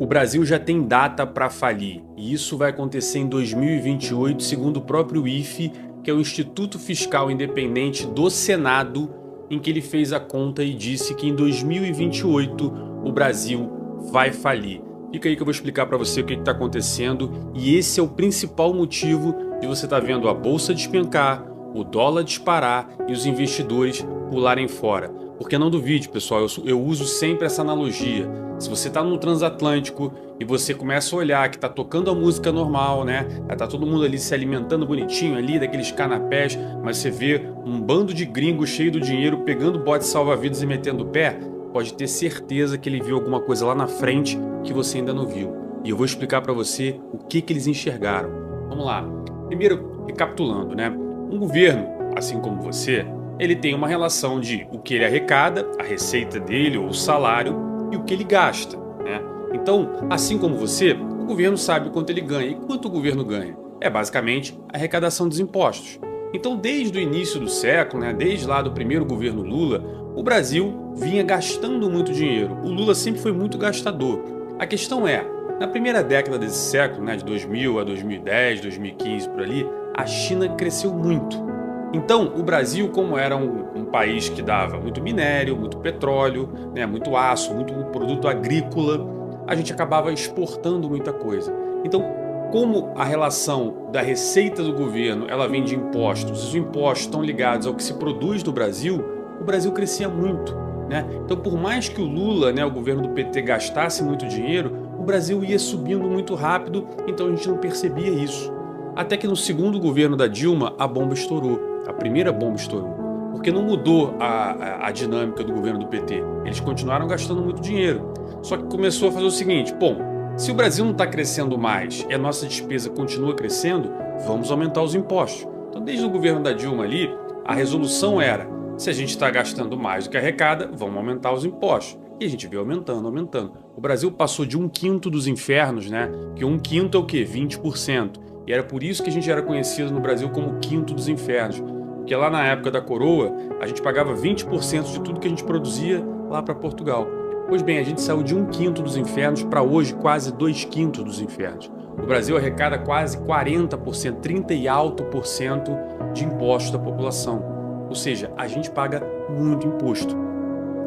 Brasil já tem data para falir e isso vai acontecer em 2028, segundo o próprio IFE, que é o Instituto Fiscal Independente do Senado, em que ele fez a conta e disse que em 2028 o Brasil vai falir. Fica aí que eu vou explicar para você o que está acontecendo e esse é o principal motivo de você estar vendo a bolsa despencar, o dólar disparar e os investidores pularem fora. Porque não duvide, pessoal, eu uso sempre essa analogia. Se você está no transatlântico e você começa a olhar que está tocando a música normal, né? Tá todo mundo ali se alimentando bonitinho ali, daqueles canapés, mas você vê um bando de gringos cheio do dinheiro pegando bote salva-vidas e metendo o pé, pode ter certeza que ele viu alguma coisa lá na frente que você ainda não viu. E eu vou explicar para você o que eles enxergaram. Vamos lá. Primeiro, recapitulando, né? Um governo, assim como você, ele tem uma relação de o que ele arrecada, a receita dele ou o salário, e o que ele gasta, né? Então, assim como você, o governo sabe quanto ele ganha. E quanto o governo ganha? É basicamente a arrecadação dos impostos. Então, desde o início do século, né, desde lá do primeiro governo Lula, o Brasil vinha gastando muito dinheiro. O Lula sempre foi muito gastador. A questão é, na primeira década desse século, né, de 2000 a 2010, 2015, por ali, a China cresceu muito. Então, o Brasil, como era um país que dava muito minério, muito petróleo, né, muito aço, muito produto agrícola, a gente acabava exportando muita coisa. Então, como a relação da receita do governo ela vem de impostos, os impostos estão ligados ao que se produz no Brasil, o Brasil crescia muito, né? Então, por mais que o Lula, né, o governo do PT, gastasse muito dinheiro, o Brasil ia subindo muito rápido, então a gente não percebia isso. Até que no segundo governo da Dilma, a bomba estourou. A primeira bomba estourou. Porque não mudou a dinâmica do governo do PT. Eles continuaram gastando muito dinheiro. Só que começou a fazer o seguinte, bom, se o Brasil não está crescendo mais e a nossa despesa continua crescendo, vamos aumentar os impostos. Então, desde o governo da Dilma ali, a resolução era, se a gente está gastando mais do que arrecada, vamos aumentar os impostos. E a gente veio aumentando, aumentando. O Brasil passou de 1/5 dos infernos, né? Que 1/5 é o quê? 20%. E era por isso que a gente era conhecido no Brasil como o quinto dos infernos. Porque lá na época da coroa, a gente pagava 20% de tudo que a gente produzia lá para Portugal. Pois bem, a gente saiu de 1/5 dos infernos para hoje quase 2/5 dos infernos. O Brasil arrecada quase 40%, 30 e alto por cento de impostos da população. Ou seja, a gente paga muito imposto.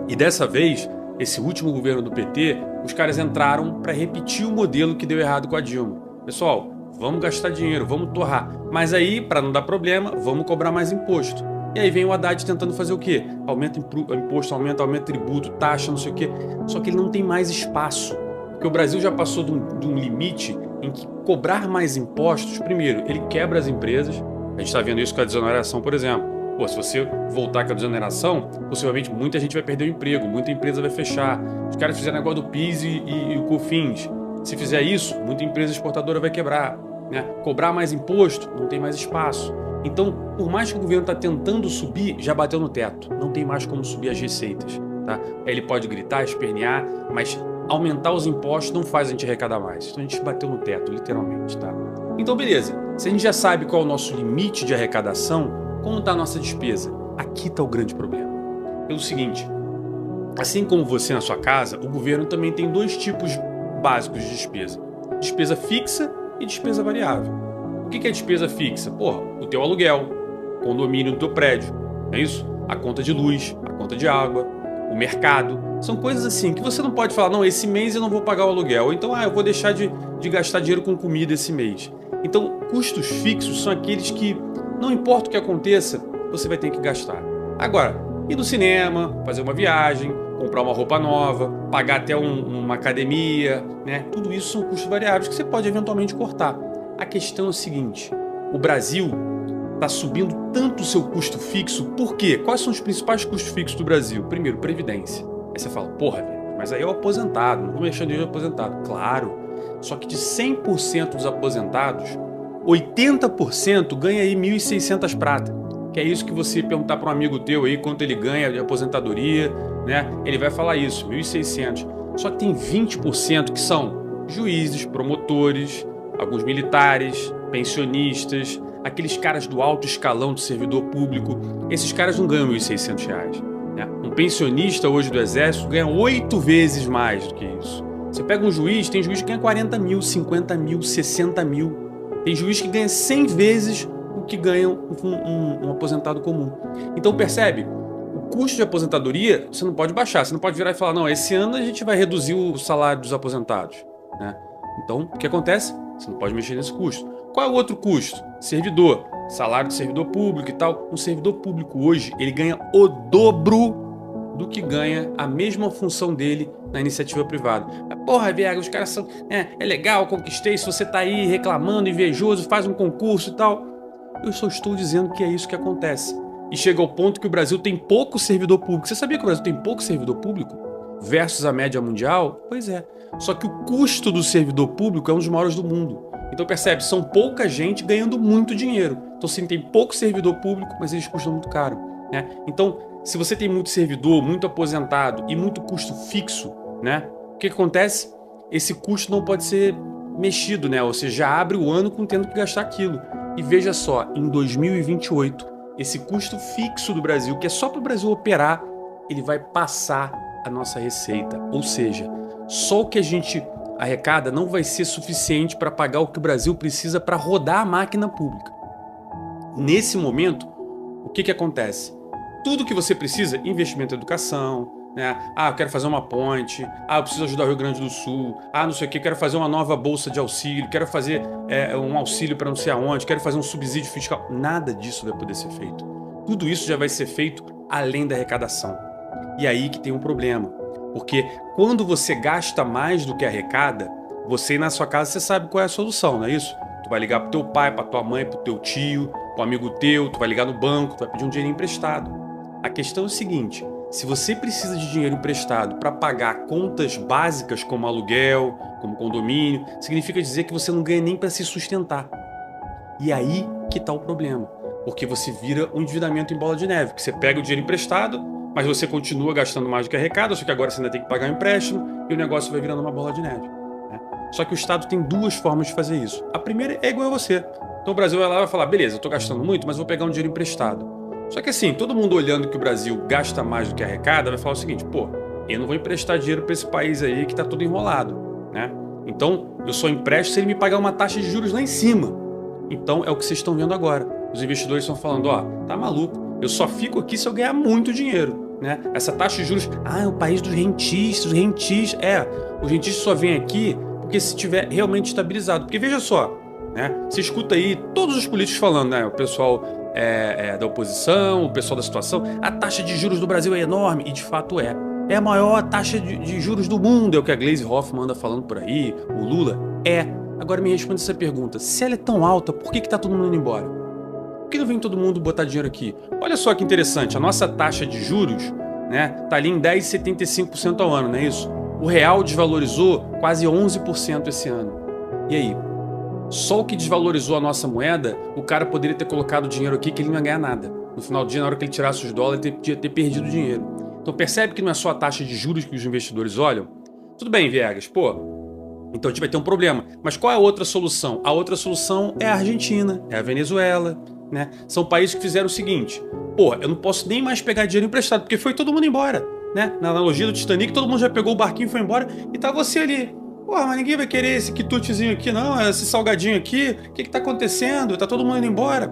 E dessa vez, esse último governo do PT, os caras entraram para repetir o modelo que deu errado com a Dilma. Pessoal, vamos gastar dinheiro, vamos torrar. Mas aí, para não dar problema, vamos cobrar mais imposto. E aí vem o Haddad tentando fazer o quê? Aumenta imposto, aumenta tributo, taxa, não sei o quê. Só que ele não tem mais espaço. Porque o Brasil já passou de um limite em que cobrar mais impostos, primeiro, ele quebra as empresas. A gente está vendo isso com a desoneração, por exemplo. Pô, se você voltar com a desoneração, possivelmente muita gente vai perder o emprego, muita empresa vai fechar. Os caras fizeram negócio do PIS e o COFINS. Se fizer isso, muita empresa exportadora vai quebrar, né? Cobrar mais imposto, não tem mais espaço. Então, por mais que o governo está tentando subir, já bateu no teto. Não tem mais como subir as receitas, tá? Ele pode gritar, espernear, mas aumentar os impostos não faz a gente arrecadar mais. Então a gente bateu no teto, literalmente, tá? Então, beleza. Se a gente já sabe qual é o nosso limite de arrecadação, como está a nossa despesa? Aqui está o grande problema. Pelo seguinte, assim como você na sua casa, o governo também tem dois tipos básicos de despesa. Despesa fixa e despesa variável. O que é despesa fixa? Porra, o teu aluguel, condomínio do teu prédio, não é isso? A conta de luz, a conta de água, o mercado. São coisas assim que você não pode falar, não, esse mês eu não vou pagar o aluguel. Ou então, eu vou deixar de gastar dinheiro com comida esse mês. Então, custos fixos são aqueles que, não importa o que aconteça, você vai ter que gastar. Agora, ir no cinema, fazer uma viagem, comprar uma roupa nova, pagar até uma academia, né? Tudo isso são custos variáveis que você pode eventualmente cortar. A questão é o seguinte, o Brasil está subindo tanto o seu custo fixo, por quê? Quais são os principais custos fixos do Brasil? Primeiro, previdência. Aí você fala, porra, velho, mas aí é o aposentado, não vou mexer no dinheiro do aposentado. Claro, só que de 100% dos aposentados, 80% ganha aí 1.600 prata. Que é isso que você perguntar para um amigo teu aí quanto ele ganha de aposentadoria, né? Ele vai falar isso, 1.600. Só que tem 20% que são juízes, promotores, alguns militares, pensionistas, aqueles caras do alto escalão do servidor público. Esses caras não ganham R$1.600, né? Um pensionista hoje do Exército ganha 8 vezes mais do que isso. Você pega um juiz, tem juiz que ganha 40 mil, 50 mil, 60 mil. Tem juiz que ganha 100 vezes o que ganha um aposentado comum. Então percebe, o custo de aposentadoria você não pode baixar, você não pode virar e falar, não, esse ano a gente vai reduzir o salário dos aposentados, né? Então, o que acontece? Você não pode mexer nesse custo. Qual é o outro custo? Servidor, salário de servidor público e tal. Um servidor público hoje, ele ganha o dobro do que ganha a mesma função dele na iniciativa privada. Mas, porra, Viegas, os caras são... É legal, conquistei, se você tá aí reclamando, invejoso, faz um concurso e tal. Eu só estou dizendo que é isso que acontece. E chega ao ponto que o Brasil tem pouco servidor público. Você sabia que o Brasil tem pouco servidor público versus a média mundial? Pois é. Só que o custo do servidor público é um dos maiores do mundo. Então percebe, são pouca gente ganhando muito dinheiro. Então sim, tem pouco servidor público, mas eles custam muito caro, né? Então, se você tem muito servidor, muito aposentado e muito custo fixo, né? O que acontece? Esse custo não pode ser mexido, né? Ou seja, já abre o ano com tendo que gastar aquilo. E veja só, em 2028, esse custo fixo do Brasil, que é só para o Brasil operar, ele vai passar a nossa receita. Ou seja, só o que a gente arrecada não vai ser suficiente para pagar o que o Brasil precisa para rodar a máquina pública. Nesse momento, o que acontece? Tudo que você precisa, investimento em educação, né? Eu quero fazer uma ponte, eu preciso ajudar o Rio Grande do Sul, não sei o que, quero fazer uma nova bolsa de auxílio, quero fazer um auxílio para não sei aonde, quero fazer um subsídio fiscal. Nada disso vai poder ser feito. Tudo isso já vai ser feito além da arrecadação. E aí que tem um problema, porque quando você gasta mais do que arrecada, você na sua casa você sabe qual é a solução, não é isso? Tu vai ligar pro teu pai, pra tua mãe, pro teu tio, pro amigo teu, tu vai ligar no banco, tu vai pedir um dinheiro emprestado. A questão é o seguinte, se você precisa de dinheiro emprestado para pagar contas básicas como aluguel, como condomínio, significa dizer que você não ganha nem para se sustentar. E aí que está o problema, porque você vira um endividamento em bola de neve, que você pega o dinheiro emprestado, mas você continua gastando mais do que arrecada, só que agora você ainda tem que pagar um empréstimo e o negócio vai virando uma bola de neve, né? Só que o Estado tem duas formas de fazer isso. A primeira é igual a você. Então o Brasil vai lá e vai falar, beleza, eu estou gastando muito, mas vou pegar um dinheiro emprestado. Só que assim, todo mundo olhando que o Brasil gasta mais do que arrecada vai falar o seguinte, pô, eu não vou emprestar dinheiro para esse país aí que tá todo enrolado, né? Então, eu só empresto se ele me pagar uma taxa de juros lá em cima. Então, é o que vocês estão vendo agora. Os investidores estão falando, tá maluco, eu só fico aqui se eu ganhar muito dinheiro, né? Essa taxa de juros, é o país dos rentistas, os rentistas só vêm aqui porque se estiver realmente estabilizado. Porque veja só, né? Você escuta aí todos os políticos falando, né? O pessoal da oposição, o pessoal da situação, a taxa de juros do Brasil é enorme, e de fato é. É a maior taxa de juros do mundo, é o que a Gleisi Hoffmann anda falando por aí, o Lula, Agora me responde essa pergunta, se ela é tão alta, por que tá todo mundo indo embora? Por que não vem todo mundo botar dinheiro aqui? Olha só que interessante, a nossa taxa de juros, né, tá ali em 10,75% ao ano, não é isso? O real desvalorizou quase 11% esse ano. E aí? Só o que desvalorizou a nossa moeda, o cara poderia ter colocado dinheiro aqui que ele não ia ganhar nada. No final do dia, na hora que ele tirasse os dólares, ele podia ter perdido dinheiro. Então percebe que não é só a taxa de juros que os investidores olham? Tudo bem, Viegas, então a gente vai ter um problema. Mas qual é a outra solução? A outra solução é a Argentina, é a Venezuela, né? São países que fizeram o seguinte, eu não posso nem mais pegar dinheiro emprestado, porque foi todo mundo embora, né? Na analogia do Titanic, todo mundo já pegou o barquinho e foi embora, e tá você ali. Mas ninguém vai querer esse quitutezinho aqui não, esse salgadinho aqui, o que tá acontecendo? Tá todo mundo indo embora.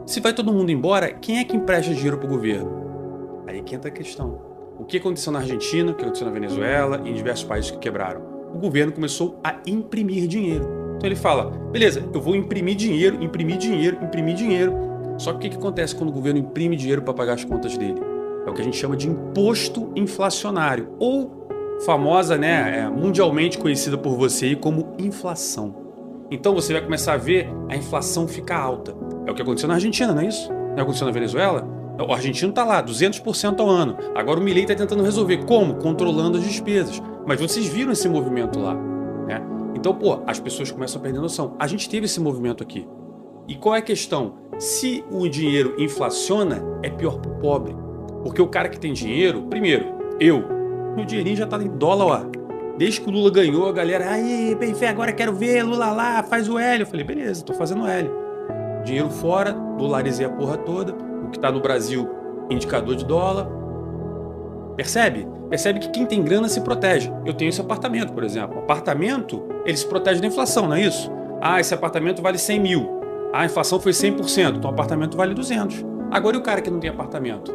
Se vai todo mundo embora, quem é que empresta dinheiro pro governo? Aí que entra a questão. O que aconteceu na Argentina, o que aconteceu na Venezuela e em diversos países que quebraram? O governo começou a imprimir dinheiro. Então ele fala, beleza, eu vou imprimir dinheiro. Só que o que acontece quando o governo imprime dinheiro para pagar as contas dele? É o que a gente chama de imposto inflacionário, ou famosa, né, mundialmente conhecida por você aí como inflação. Então você vai começar a ver a inflação ficar alta. É o que aconteceu na Argentina, não é isso? Não é o que aconteceu na Venezuela? O argentino está lá, 200% ao ano. Agora o Milei está tentando resolver. Como? Controlando as despesas. Mas vocês viram esse movimento lá, né? Então, as pessoas começam a perder noção. A gente teve esse movimento aqui. E qual é a questão? Se o dinheiro inflaciona, é pior para o pobre. Porque o cara que tem dinheiro, primeiro, meu dinheirinho já tá em dólar, Desde que o Lula ganhou, a galera, aí, bem fé, agora quero ver, Lula lá, faz o L. Eu falei, beleza, tô fazendo o L. Dinheiro fora, dolarizei a porra toda. O que tá no Brasil, indicador de dólar. Percebe? Percebe que quem tem grana se protege. Eu tenho esse apartamento, por exemplo. O apartamento, ele se protege da inflação, não é isso? Ah, esse apartamento vale 100 mil. Ah, a inflação foi 100%, então o apartamento vale 200. Agora e o cara que não tem apartamento?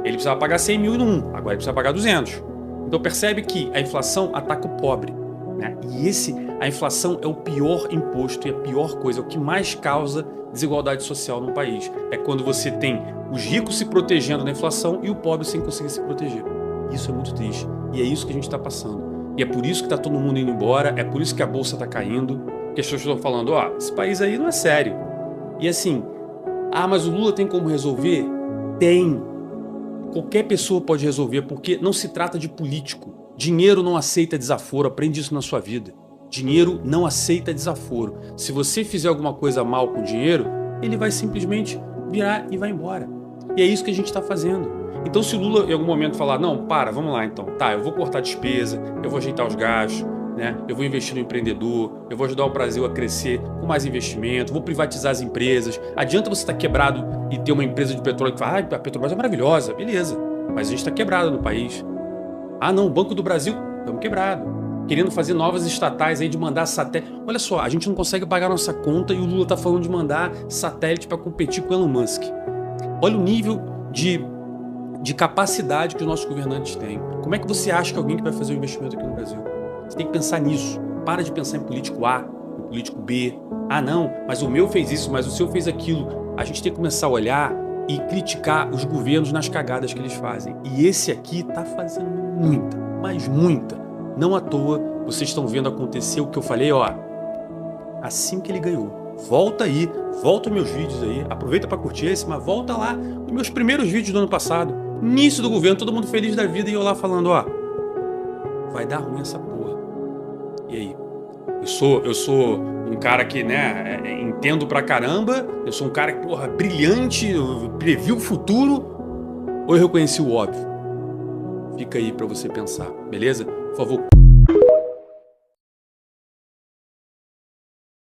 Ele precisava pagar 100 mil num, agora ele precisa pagar 200. Então percebe que a inflação ataca o pobre, né? E a inflação é o pior imposto e a pior coisa, é o que mais causa desigualdade social no país. É quando você tem os ricos se protegendo da inflação e o pobre sem conseguir se proteger. Isso é muito triste. E é isso que a gente está passando. E é por isso que está todo mundo indo embora, é por isso que a bolsa está caindo, que as pessoas estão falando, ó, esse país aí não é sério. E assim, mas o Lula tem como resolver? Tem. Qualquer pessoa pode resolver, porque não se trata de político. Dinheiro não aceita desaforo, aprende isso na sua vida. Dinheiro não aceita desaforo. Se você fizer alguma coisa mal com dinheiro, ele vai simplesmente virar e vai embora. E é isso que a gente está fazendo. Então se o Lula em algum momento falar, não, vamos lá então, tá, eu vou cortar a despesa, eu vou ajeitar os gastos, né? Eu vou investir no empreendedor, eu vou ajudar o Brasil a crescer com mais investimento, vou privatizar as empresas. Adianta você estar quebrado e ter uma empresa de petróleo que fala, a Petrobras é maravilhosa, beleza, mas a gente está quebrado no país. Não, o Banco do Brasil, estamos quebrados. Querendo fazer novas estatais aí de mandar satélite. Olha só, a gente não consegue pagar nossa conta e o Lula está falando de mandar satélite para competir com o Elon Musk. Olha o nível de capacidade que os nossos governantes têm. Como é que você acha que alguém que vai fazer um investimento aqui no Brasil? Você tem que pensar nisso. Para de pensar em político A, em político B. Não, mas o meu fez isso, mas o seu fez aquilo. A gente tem que começar a olhar e criticar os governos nas cagadas que eles fazem. E esse aqui tá fazendo muita, mas muita. Não à toa, vocês estão vendo acontecer o que eu falei, ó. Assim que ele ganhou. Volta aí, volta meus vídeos aí. Aproveita para curtir esse, mas volta lá nos meus primeiros vídeos do ano passado. Início do governo, todo mundo feliz da vida e eu lá falando, ó. Vai dar ruim essa porra. E aí? Eu sou um cara que, né, entendo pra caramba, eu sou um cara que, porra, brilhante, eu previ o futuro, ou eu reconheci o óbvio? Fica aí pra você pensar, beleza? Por favor.